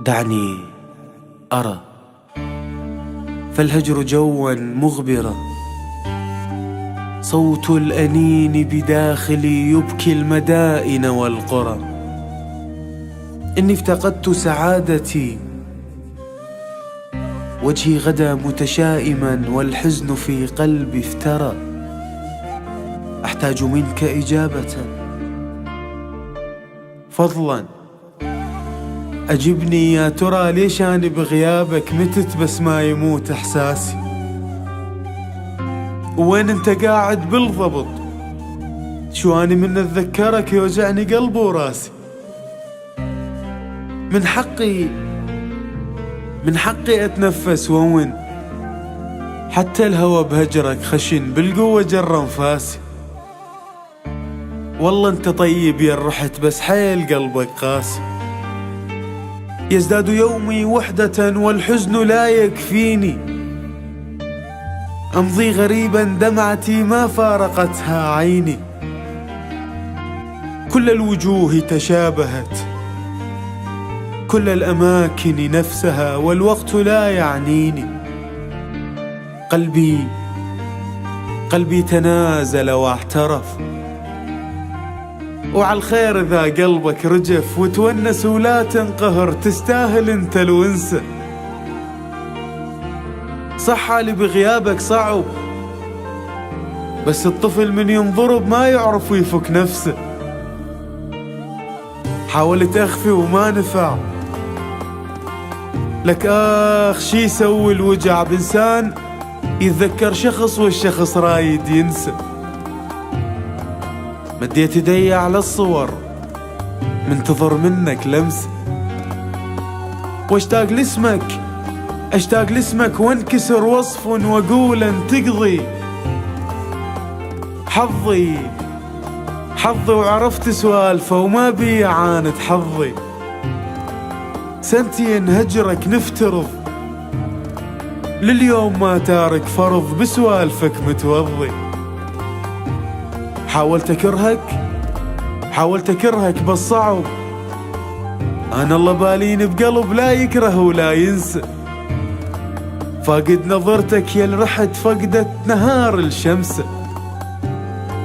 دعني أرى فالهجر جوا مغبرا، صوت الأنين بداخلي يبكي المدائن والقرى. إني افتقدت سعادتي، وجهي غدا متشائما والحزن في قلبي افترى. أحتاج منك إجابة، فضلا أجبني يا ترى ليش أنا بغيابك متت بس ما يموت إحساسي؟ وين أنت قاعد بالضبط؟ شو أنا من أتذكرك يوجعني قلبي وراسي. من حقي أتنفس وون، حتى الهوى بهجرك خشن بالقوة جر أنفاسي. والله أنت طيب يا رحت بس حيل قلبك قاسي. يزداد يومي وحدة والحزن لا يكفيني، أمضي غريبا دمعتي ما فارقتها عيني. كل الوجوه تشابهت، كل الأماكن نفسها، والوقت لا يعنيني. قلبي تنازل واعترف، وعلى الخير إذا قلبك رجف وتونس ولا تنقهر، تستاهل انت الونسة. صح اللي بغيابك صعب، بس الطفل من ينضرب ما يعرف يفك نفسه. حاولت أخفي وما نفع لك، شي يسوي الوجع بإنسان يتذكر شخص والشخص رايد ينسى. مديت يدي على الصور منتظر منك لمسة، واشتاق لاسمك وانكسر وصف واقول ان تقضي حظي وعرفت سوالفه وما بي عاند حظي. سنتين هجرك نفترض، لليوم ما تارك فرض بسوالفك متوضي. حاولت أكرهك بس صعب، أنا الله بالين بقلب لا يكره ولا ينسى. فاقد نظرتك يا الرحت فقدت نهار الشمس،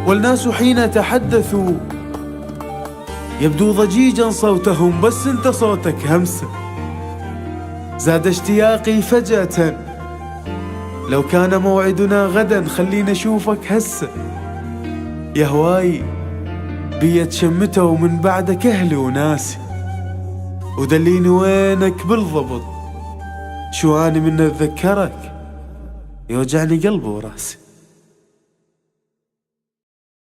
والناس حين تحدثوا يبدو ضجيجا صوتهم، بس انت صوتك همسة. زاد اشتياقي فجأة، لو كان موعدنا غدا خلينا اشوفك هسه. يا هواي بيت شمته ومن بعدك اهلي وناسي، ودليني وينك بالضبط، شو اني من اتذكرك يوجعني قلبي وراسي.